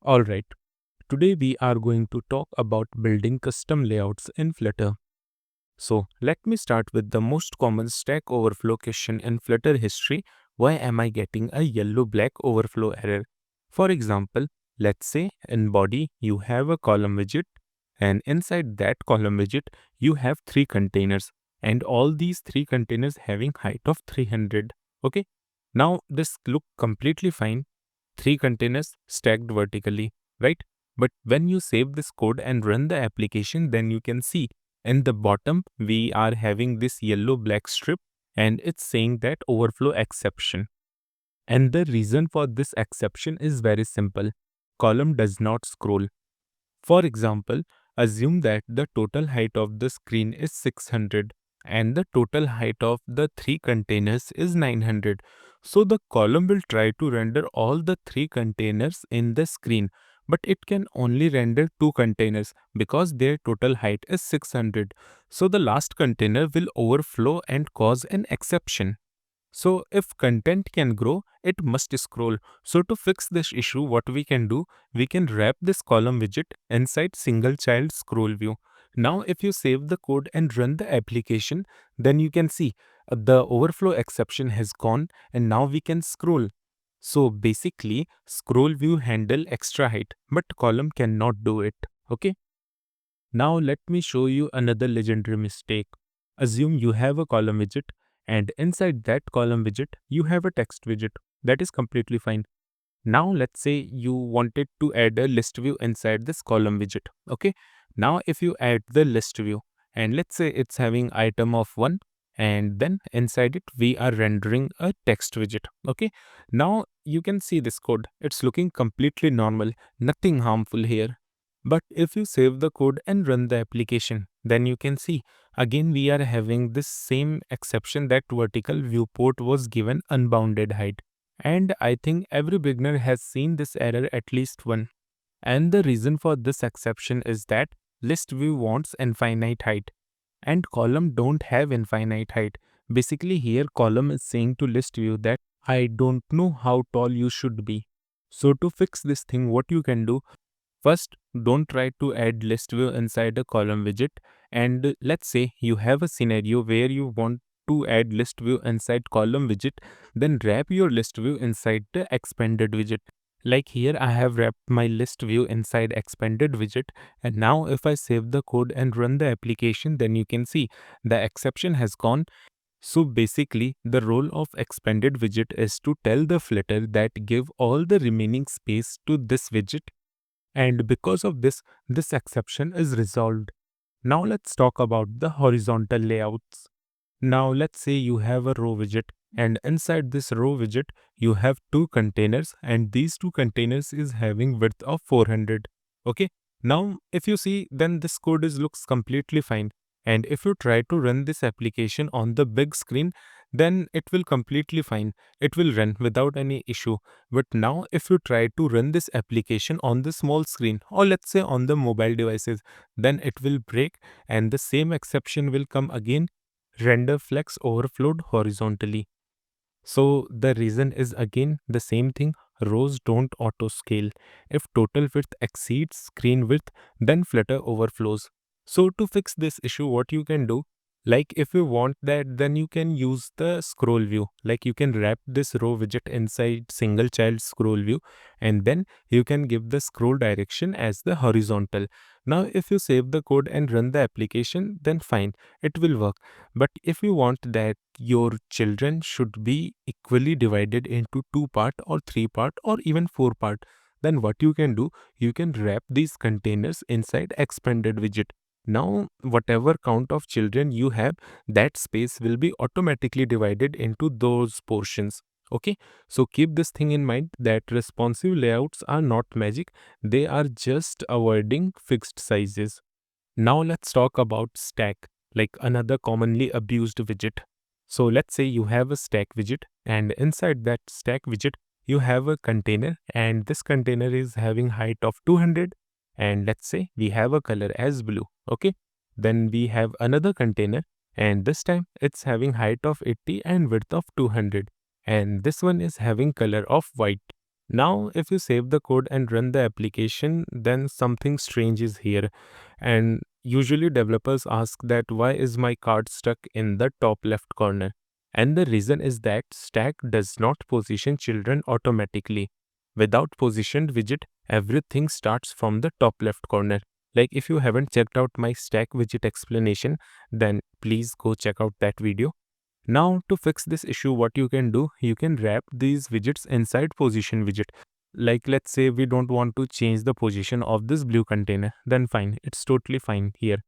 Alright, today we are going to talk about building custom layouts in Flutter. So let me start with the most common Stack Overflow question in Flutter history. Why am I getting a yellow-black overflow error? For example, let's say in body you have a column widget, and inside that column widget you have three containers, and all these three containers having height of 300. Okay, now this look completely fine, three containers stacked vertically, right? But when you save this code and run the application, then you can see in the bottom we are having this yellow black strip, and it's saying that overflow exception. And the reason for this exception is very simple. Column does not scroll. For example, assume that the total height of the screen is 600 and the total height of the three containers is 900. So the column will try to render all the three containers in the screen, but it can only render two containers because their total height is 600. So the last container will overflow and cause an exception. So if content can grow, it must scroll. So to fix this issue, what we can do, we can wrap this column widget inside single child scroll view. Now if you save the code and run the application, then you can see the overflow exception has gone and now we can scroll. So basically, scroll view handle extra height, but column cannot do it. Okay. Now let me show you another legendary mistake. Assume you have a column widget and inside that column widget you have a text widget. That is completely fine. Now let's say you wanted to add a list view inside this column widget. Okay. Now if you add the list view and let's say it's having item of 1 and then inside it we are rendering a text widget. Okay. Now you can see this code. It's looking completely normal. Nothing harmful here. But if you save the code and run the application, then you can see again we are having this same exception that vertical viewport was given unbounded height. And I think every beginner has seen this error at least once. And the reason for this exception is that list view wants infinite height and column don't have infinite height. Basically here column is saying to list view that I don't know how tall you should be. So to fix this thing, what you can do, first, don't try to add list view inside a column widget. And let's say you have a scenario where you want to add list view inside column widget, then wrap your list view inside the expanded widget. Like here, I have wrapped my list view inside expanded widget. And now if I save the code and run the application, then you can see the exception has gone. So basically, the role of expanded widget is to tell the Flutter that give all the remaining space to this widget, and because of this, this exception is resolved. Now let's talk about the horizontal layouts. Now let's say you have a row widget and inside this row widget you have two containers and these two containers is having width of 400. Okay. Now if you see, then this code looks completely fine. And if you try to run this application on the big screen, then it will completely fine. It will run without any issue. But now if you try to run this application on the small screen or let's say on the mobile devices, then it will break and the same exception will come again. Render flex overflowed horizontally. So the reason is again the same thing. Rows don't auto scale. If total width exceeds screen width, then Flutter overflows. So to fix this issue, what you can do, like if you want that, then you can use the scroll view. Like you can wrap this row widget inside single child scroll view, and then you can give the scroll direction as the horizontal. Now if you save the code and run the application, then fine, it will work. But if you want that your children should be equally divided into two part or three part or even four part, then what you can do, you can wrap these containers inside expanded widget. Now whatever count of children you have, that space will be automatically divided into those portions. Okay, so keep this thing in mind that responsive layouts are not magic, they are just avoiding fixed sizes. Now let's talk about stack, like another commonly abused widget. So let's say you have a stack widget and inside that stack widget you have a container and this container is having height of 200 and let's say we have a color as blue. Okay, then we have another container and this time it's having height of 80 and width of 200 and this one is having color of white. Now, if you save the code and run the application, then something strange is here. And usually developers ask that why is my card stuck in the top left corner? And the reason is that stack does not position children automatically. Without positioned widget, everything starts from the top left corner. Like if you haven't checked out my stack widget explanation, then please go check out that video. Now to fix this issue, what you can do, you can wrap these widgets inside position widget. Like let's say we don't want to change the position of this blue container, then fine, it's totally fine here.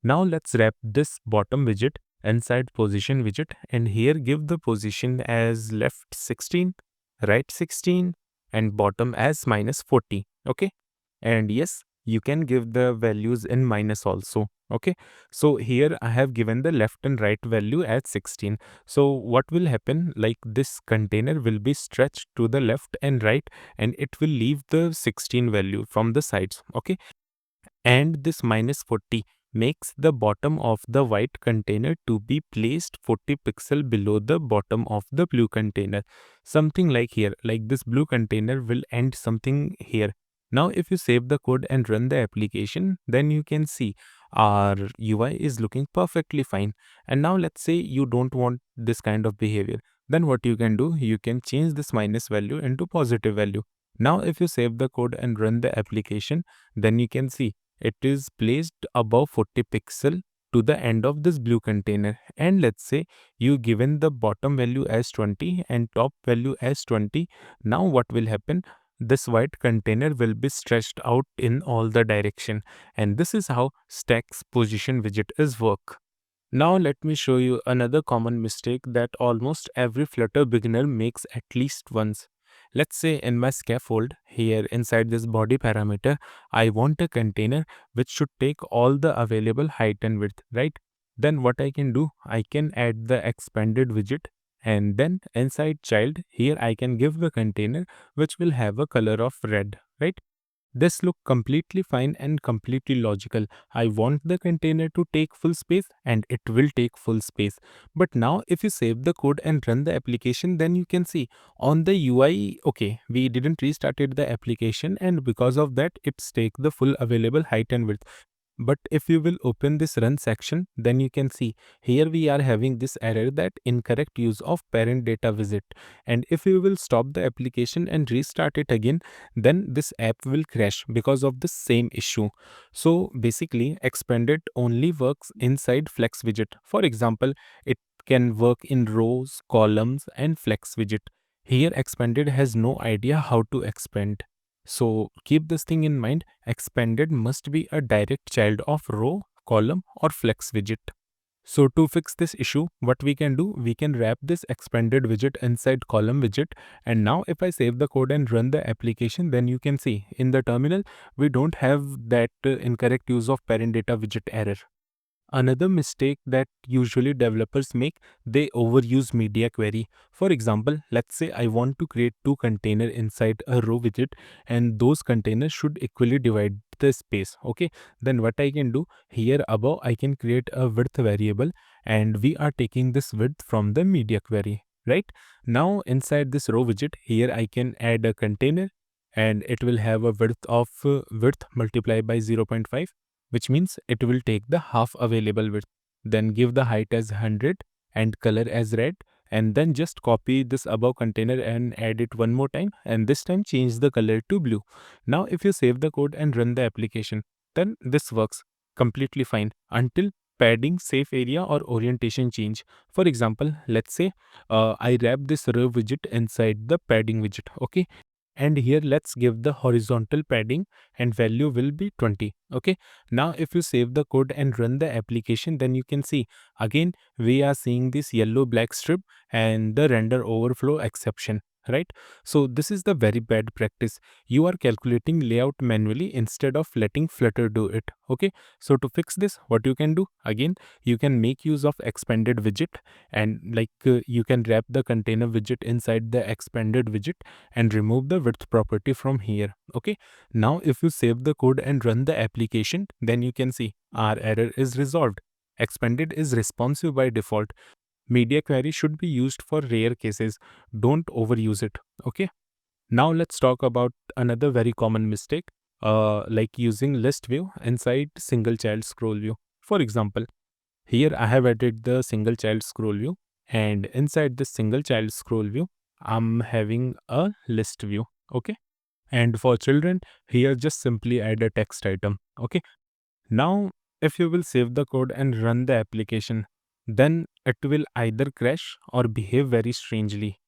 Now let's wrap this bottom widget inside position widget, and here give the position as left 16, right 16, and bottom as -40. Okay. And yes, you can give the values in minus also. Okay. So here I have given the left and right value as 16. So what will happen, like this container will be stretched to the left and right, and it will leave the 16 value from the sides. Okay. And this -40 makes the bottom of the white container to be placed 40 pixel below the bottom of the blue container. Something like here, like this blue container will end something here. Now if you save the code and run the application, then you can see our UI is looking perfectly fine. And now let's say you don't want this kind of behavior. Then what you can do, you can change this minus value into positive value. Now if you save the code and run the application, then you can see it is placed above 40 pixel to the end of this blue container. And let's say you given the bottom value as 20 and top value as 20. Now what will happen? This white container will be stretched out in all the direction. And this is how stacks position widget is work. Now let me show you another common mistake that almost every Flutter beginner makes at least once. Let's say in my scaffold here inside this body parameter, I want a container which should take all the available height and width, right? Then what I can do, I can add the expanded widget, and then inside child here I can give the container which will have a color of red, right? This look completely fine and completely logical. I want the container to take full space and it will take full space. But now if you save the code and run the application, then you can see on the UI, okay, we didn't restarted the application, and because of that it's take the full available height and width. But if you will open this run section, then you can see here we are having this error that incorrect use of parent data visit. And if you will stop the application and restart it again, then this app will crash because of the same issue. So basically expanded only works inside flex widget. For example, it can work in rows, columns and flex widget. Here expanded has no idea how to expand. So keep this thing in mind, expanded must be a direct child of row, column or flex widget. So to fix this issue, what we can do, we can wrap this expanded widget inside column widget. And now if I save the code and run the application, then you can see in the terminal, we don't have that incorrect use of parent data widget error. Another mistake that usually developers make, they overuse media query. For example, let's say I want to create two containers inside a row widget, and those containers should equally divide the space. Okay, then what I can do here above, I can create a width variable, and we are taking this width from the media query. Right now inside this row widget, here I can add a container and it will have a width of width multiplied by 0.5, which means it will take the half available width. Then give the height as 100 and color as red, and then just copy this above container and add it one more time, and this time change the color to blue. Now if you save the code and run the application, then this works completely fine until padding, safe area or orientation change. For example, let's say I wrap this row widget inside the padding widget. Okay, and here let's give the horizontal padding and value will be 20. Okay, now if you save the code and run the application, then you can see again we are seeing this yellow black strip and the render overflow exception, right? So this is the very bad practice. You are calculating layout manually instead of letting Flutter do it. Okay, so to fix this, what you can do, again you can make use of expanded widget, and you can wrap the container widget inside the expanded widget and remove the width property from here. Okay, now if you save the code and run the application, then you can see our error is resolved. Expanded is responsive by default. Media query should be used for rare cases. Don't overuse it. Okay. Now let's talk about another very common mistake, like using list view inside single child scroll view. For example, here I have added the single child scroll view, and inside this single child scroll view, I'm having a list view. Okay. And for children, here just simply add a text item. Okay. Now, if you will save the code and run the application, then it will either crash or behave very strangely,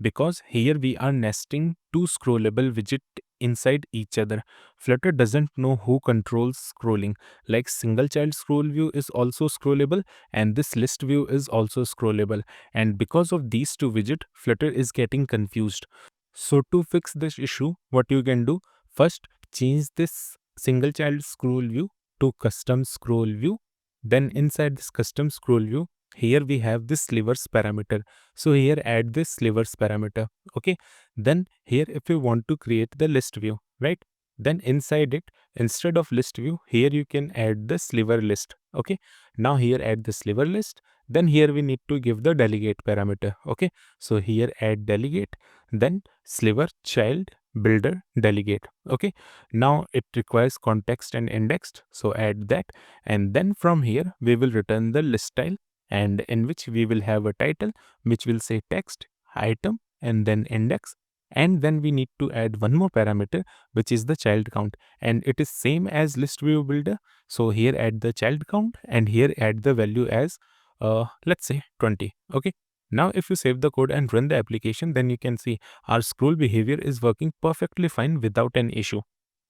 because here we are nesting two scrollable widgets inside each other. Flutter doesn't know who controls scrolling. Like single child scroll view is also scrollable and this list view is also scrollable. And because of these two widgets, Flutter is getting confused. So to fix this issue, what you can do, first change this single child scroll view to custom scroll view. Then inside this custom scroll view, here we have this slivers parameter. So here add this slivers parameter. Okay. Then here if you want to create the list view, right? Then inside it, instead of list view, here you can add the sliver list. Okay. Now here add the sliver list. Then here we need to give the delegate parameter. Okay. So here add delegate, then sliver child builder delegate. Okay. Now it requires context and indexed. So add that. And then from here, we will return the list style, and in which we will have a title which will say text, item, and then index. And then we need to add one more parameter, which is the child count. And it is same as list view builder. So here add the child count and here add the value as, let's say 20. Okay. Now if you save the code and run the application, then you can see our scroll behavior is working perfectly fine without an issue.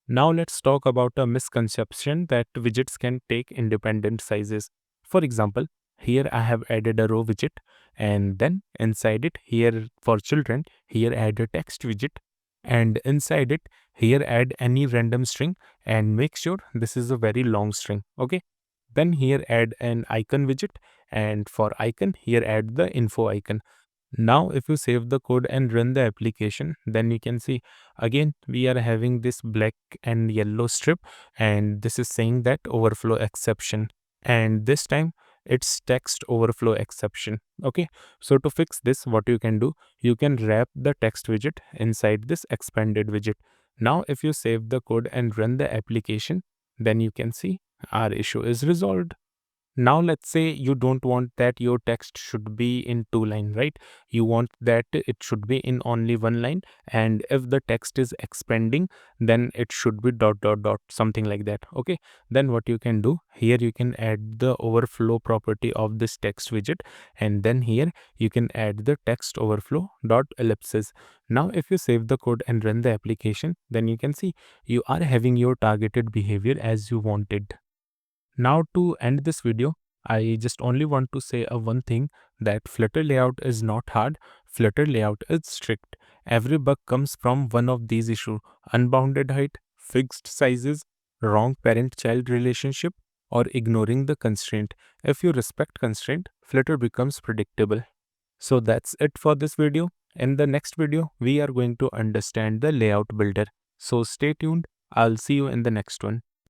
Now let's talk about a misconception that widgets can take independent sizes. For example, here I have added a row widget, and then inside it, here for children, here add a text widget, and inside it, here add any random string and make sure this is a very long string. Okay. Then here add an icon widget, and for icon, here add the info icon. Now, if you save the code and run the application, then you can see again we are having this black and yellow strip, and this is saying that overflow exception. And this time it's text overflow exception. Okay. So to fix this, what you can do, you can wrap the text widget inside this expanded widget. Now, if you save the code and run the application, then you can see our issue is resolved. Now let's say you don't want that your text should be in two line, right? You want that it should be in only one line, and if the text is expanding, then it should be dot dot dot, something like that. Okay. Then what you can do, here you can add the overflow property of this text widget, and then here you can add the text overflow dot ellipses. Now if you save the code and run the application, then you can see you are having your targeted behavior as you wanted. Now to end this video, I just only want to say one thing, that Flutter layout is not hard, Flutter layout is strict. Every bug comes from one of these issues: unbounded height, fixed sizes, wrong parent-child relationship, or ignoring the constraint. If you respect constraint, Flutter becomes predictable. So that's it for this video. In the next video, we are going to understand the layout builder. So stay tuned. I'll see you in the next one.